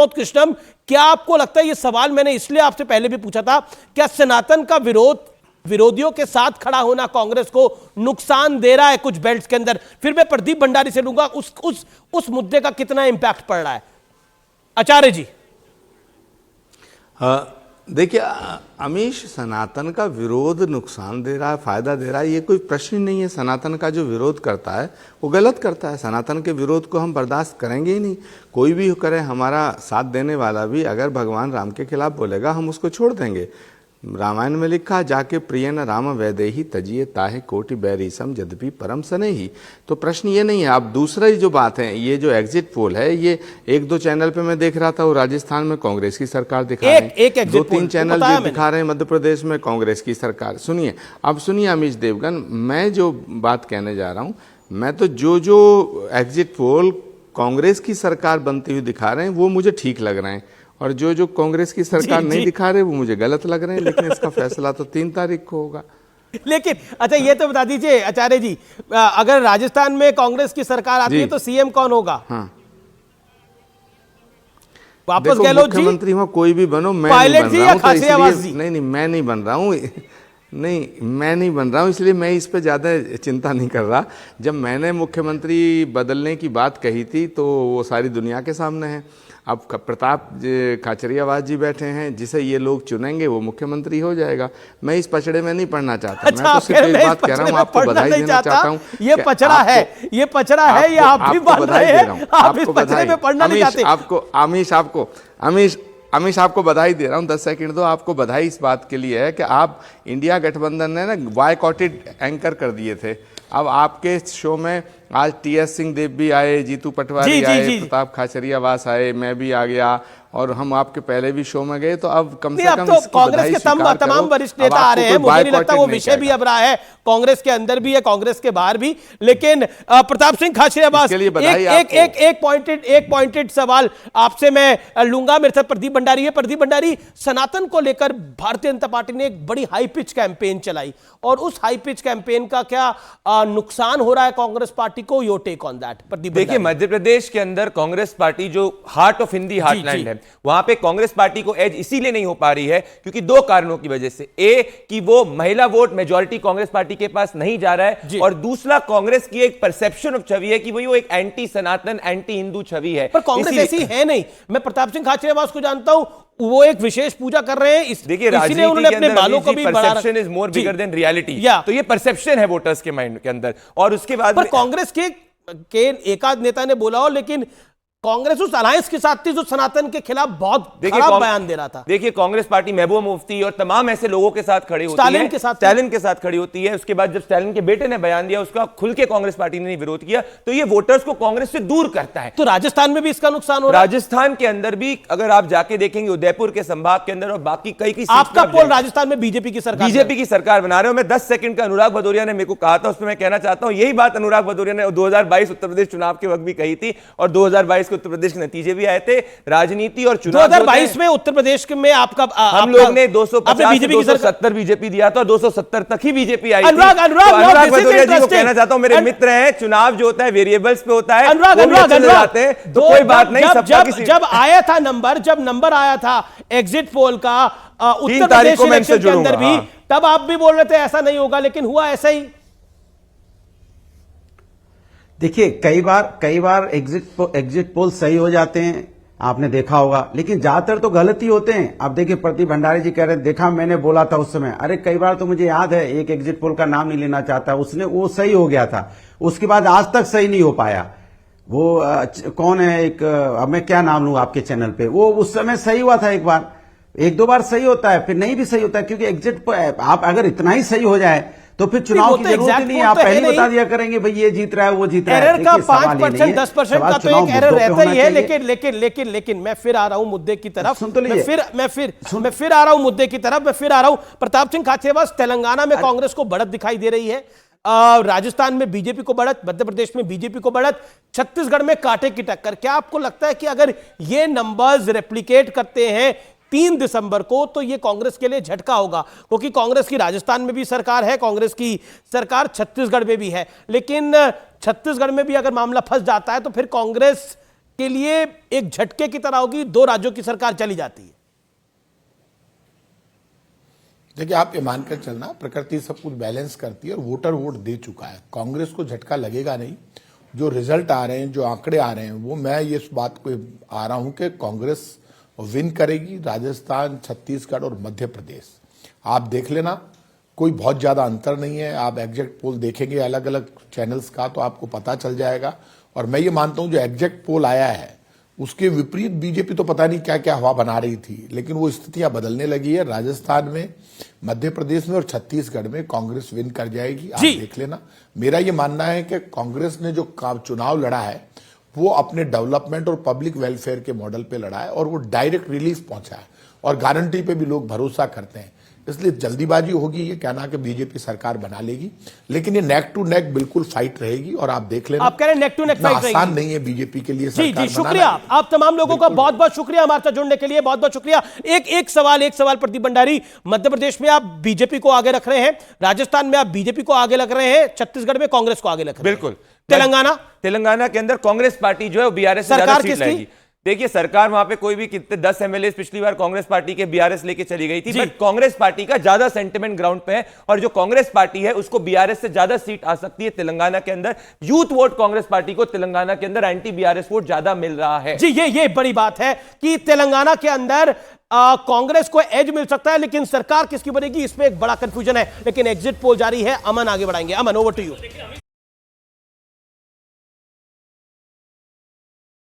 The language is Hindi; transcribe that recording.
प्रमोद कृष्णम, क्या आपको लगता है, ये सवाल मैंने इसलिए आपसे पहले भी पूछा था, क्या सनातन का विरोधियों के साथ खड़ा होना कांग्रेस को नुकसान दे रहा है कुछ बेल्ट्स के अंदर? फिर मैं प्रदीप भंडारी से लूंगा, उस मुद्दे का कितना इंपैक्ट पड़ रहा है? आचार्य जी। देखिए अमीश, सनातन का विरोध नुकसान दे रहा है, फायदा दे रहा है, ये कोई प्रश्न नहीं है। सनातन का जो विरोध करता है वो गलत करता है। सनातन के विरोध को हम बर्दाश्त करेंगे ही नहीं। कोई भी करे, हमारा साथ देने वाला भी अगर भगवान राम के खिलाफ बोलेगा हम उसको छोड़ देंगे। रामायण में लिखा, जाके प्रिय न राम वैदेही तजिए ताहे कोटि बैरीसम यद्यपि परम सनेही। तो प्रश्न ये नहीं है। अब दूसरा जो बात है, ये जो एग्जिट पोल है, ये एक दो चैनल पे मैं देख रहा था, वो राजस्थान में कांग्रेस की सरकार दिखा रहे हैं, दो तीन चैनल भी दिखा रहे हैं मध्य प्रदेश में कांग्रेस की सरकार। सुनिए, अब सुनिए अमीश देवगन, मैं जो बात कहने जा रहा हूँ, मैं तो जो एग्जिट पोल कांग्रेस की सरकार बनती हुई दिखा रहे हैं वो मुझे ठीक लग रहे हैं, और जो कांग्रेस की सरकार नहीं दिखा रहे वो मुझे गलत लग रहे हैं। लेकिन इसका फैसला तो 3 तारीख को होगा। लेकिन अच्छा, ये तो बता दीजिए आचार्य जी, अगर राजस्थान में कांग्रेस की सरकार आती है तो सीएम कौन होगा? हाँ, वापस गहलोत जी? मुख्यमंत्री हो कोई भी बनो, मैं पायलट नहीं जी या खासियावास जी? नहीं, मैं नहीं बन रहा हूँ। नहीं, मैं नहीं बन रहा हूँ, इसलिए मैं इस पे ज़्यादा चिंता नहीं कर रहा। जब मैंने मुख्यमंत्री बदलने की बात कही थी तो वो सारी दुनिया के सामने है। अब प्रताप खाचरियावास जी बैठे हैं, जिसे ये लोग चुनेंगे वो मुख्यमंत्री हो जाएगा। मैं इस पचड़े में नहीं पढ़ना चाहता। अच्छा, मैं तो सिर्फ एक बात कह रहा हूँ, आपको बधाई देना चाहता हूँ। ये पचड़ा है, ये पचड़ा है, ये आप भी बन रहे हैं, आप इस पचड़े में पढ़ना नहीं चाहते। अमीश आपको बधाई दे रहा हूँ। 10 सेकंड दो। आपको बधाई इस बात के लिए है कि आप इंडिया गठबंधन ने ना बॉयकॉटेड एंकर कर दिए थे। अब आपके शो में आज टीएस सिंह देव भी आए, जीतू पटवारी आए, प्रताप खाचरियावास आए, मैं भी आ गया, और हम आपके पहले भी शो में गए। तो अब कम से कम कांग्रेस के तमाम वरिष्ठ नेता आ रहे हैं, मुझे नहीं लगता वो विषय भी अब रहा है, कांग्रेस के अंदर भी है, कांग्रेस के बाहर भी। लेकिन प्रताप सिंह खाचरियावास, एक पॉइंटेड सवाल आपसे मैं लूंगा। मेरे साथ प्रदीप भंडारी है। प्रदीप भंडारी, सनातन को लेकर भारतीय जनता पार्टी ने एक बड़ी हाई पिच कैंपेन चलाई, और उस हाई पिच कैंपेन का क्या नुकसान हो रहा है कांग्रेस पार्टी को? Your take on that Pradeep. देखिए, मध्य प्रदेश के अंदर कांग्रेस पार्टी जो हार्ट ऑफ हिंदी हार्टलैंड है, वहां पे कांग्रेस पार्टी को एज इसीलिए नहीं हो पा रही है क्योंकि 2 कारणों की वजह से। कि वो महिला वोट मेजॉरिटी कांग्रेस पार्टी के पास नहीं जा रहा है, और दूसरा कांग्रेस की एक परसेप्शन ऑफ छवि है कि वो एक एंटी सनातन, एंटी हिंदू छवि है। पर कांग्रेस ऐसी है नहीं। मैं प्रताप सिंह खाचरियावास को जानता हूं, वो एक विशेष पूजा कर रहे हैं। देखिए, इसलिए उन्होंने अपने बालों को भी perception is more bigger than reality. तो ये परसेप्शन है वोटर्स के माइंड के अंदर। और उसके बाद पर कांग्रेस के एकाध नेता ने बोला हो, लेकिन कांग्रेस उस अलायंस के साथ थी जो सनातन के खिलाफ बहुत खराब बयान दे रहा था। देखिए, कांग्रेस पार्टी महबूबा मुफ्ती और तमाम ऐसे लोगों के साथ खड़ी होती है, स्टालिन के साथ खड़ी होती है। उसके बाद जब स्टालिन के बेटे ने बयान दिया, उसका खुल के कांग्रेस पार्टी ने विरोध किया, तो ये वोटर्स को कांग्रेस से दूर करता है। तो राजस्थान में भी इसका नुकसान हो रहा है। राजस्थान के अंदर भी अगर आप जाके देखेंगे, उदयपुर के संभाग के अंदर और बाकी कई आपका पोल राजस्थान में बीजेपी की सरकार बना रहे हो। मैं 10 सेकंड का अनुराग भदौरिया ने मेरे को कहा था, उसमें मैं कहना चाहता हूं, यही बात अनुराग भदौरिया ने 2022 उत्तर प्रदेश चुनाव के वक्त भी कही थी, और 2022 के उत्तर प्रदेश के नतीजे भी आए थे। राजनीति और चुनाव 2022 में उत्तर प्रदेश में आपका हम लोग ने 270 बीजेपी दिया था, 270 तक ही बीजेपी आई थी। अनुराग भदौरिया जी को कहना चाहता हूं, मेरे मित्र हैं, चुनाव जो होता है वेरिएबल्स पे होता है, तो कोई बात नहीं। जब आया था नंबर, जब नंबर आया था एग्जिट पोल का उत्तर प्रदेश इलेक्शन के अंदर भी, तब आप भी बोल रहे थे ऐसा नहीं होगा, लेकिन हुआ ऐसा ही। देखिए, कई बार एग्जिट पोल सही हो जाते हैं, आपने देखा होगा, लेकिन ज्यादातर तो गलत ही होते हैं। अब देखिए, प्रदीप भंडारी जी कह रहे हैं, देखा मैंने बोला था उस समय। अरे कई बार तो मुझे याद है, एक एग्जिट पोल का नाम नहीं लेना चाहता, उसने वो सही हो गया था, उसके बाद आज तक सही नहीं हो पाया। वो कौन है, एक अब मैं क्या नाम लूं आपके चैनल पे, वो उस समय सही हुआ था, एक दो बार सही होता है, फिर नहीं भी सही होता है, क्योंकि एग्जिट आप अगर इतना ही सही हो जाए तो फिर चुनाव की जरूरत ही नहीं है। आप पहले बता दिया करेंगे भाई ये जीत रहा है, वो जीत रहा है। एरर का 5%, 10% का तो एक एरर रहता ही है। लेकिन मैं फिर आ रहा हूं मुद्दे की तरफ। मैं फिर आ रहा हूं मुद्दे की तरफ। मैं फिर आ रहा हूं। प्रताप सिंह खाचरियावास, तेलंगाना में कांग्रेस को बढ़त दिखाई दे रही है, राजस्थान में बीजेपी को बढ़त, मध्य प्रदेश में बीजेपी को बढ़त, छत्तीसगढ़ में कांटे की टक्कर। क्या आपको लगता है कि अगर ये नंबर्स रेप्लिकेट करते हैं 3 दिसंबर को, तो ये कांग्रेस के लिए झटका होगा? क्योंकि कांग्रेस की राजस्थान में भी सरकार है, कांग्रेस की सरकार छत्तीसगढ़ में भी है, लेकिन छत्तीसगढ़ में भी अगर मामला फंस जाता है तो फिर कांग्रेस के लिए एक झटके की तरह होगी, 2 राज्यों की सरकार चली जाती है? देखिए, आप ये मानकर चलना, प्रकृति सब कुछ बैलेंस करती है और वोटर वोट दे चुका है, कांग्रेस को झटका लगेगा नहीं। जो रिजल्ट आ रहे हैं, जो आंकड़े आ रहे हैं, वो मैं ये इस बात को आ रहा हूं कि कांग्रेस विन करेगी राजस्थान, छत्तीसगढ़ और मध्य प्रदेश। आप देख लेना, कोई बहुत ज्यादा अंतर नहीं है। आप एग्जैक्ट पोल देखेंगे अलग अलग चैनल्स का तो आपको पता चल जाएगा। और मैं ये मानता हूं जो एग्जैक्ट पोल आया है उसके विपरीत बीजेपी तो पता नहीं क्या क्या हवा बना रही थी, लेकिन वो स्थितियां बदलने लगी है। राजस्थान में, मध्य प्रदेश में और छत्तीसगढ़ में कांग्रेस विन कर जाएगी, आप देख लेना। मेरा ये मानना है कि कांग्रेस ने जो चुनाव लड़ा है वो अपने डेवलपमेंट और पब्लिक वेलफेयर के मॉडल पे लड़ा है और वो डायरेक्ट रिलीफ पहुंचा है और गारंटी पे भी लोग भरोसा करते हैं। इसलिए जल्दीबाजी होगी ये कहना कि बीजेपी सरकार बना लेगी, लेकिन ये नेक टू नेक बिल्कुल फाइट रहेगी। और आप देख लेना, आप कह रहे हैं नेक टू नेक फाइट रहेगी। आसान नहीं है बीजेपी के लिए सरकार बनाना। जी, शुक्रिया आप तमाम लोगों का, बहुत बहुत शुक्रिया हमारे साथ जुड़ने के लिए, बहुत बहुत शुक्रिया। एक सवाल प्रदीप भंडारी, मध्य प्रदेश में आप बीजेपी को आगे रख रहे हैं, राजस्थान में आप बीजेपी को आगे रख रहे हैं, छत्तीसगढ़ में कांग्रेस को आगे रख रहे हैं, बिल्कुल। तेलंगाना के अंदर कांग्रेस पार्टी जो है वो बीआरएस से ज्यादा सीट लाएगी। देखिए, सरकार वहां पे कोई भी कितने 10 एमएलए पिछली बार कांग्रेस पार्टी के बीआरएस लेके चली गई थी, बट कांग्रेस पार्टी का ज्यादा सेंटिमेंट ग्राउंड पे है और जो कांग्रेस पार्टी है उसको बीआरएस से ज्यादा सीट आ सकती है तेलंगाना के अंदर। यूथ वोट कांग्रेस पार्टी को तेलंगाना के अंदर एंटी बीआरएस वोट ज्यादा मिल रहा है। जी, ये बड़ी बात है कि तेलंगाना के अंदर कांग्रेस को एज मिल सकता है, लेकिन सरकार किसकी बनेगी इसमें एक बड़ा कंफ्यूजन है। लेकिन एग्जिट पोल जारी है, अमन आगे बढ़ाएंगे। अमन, ओवर टू यू।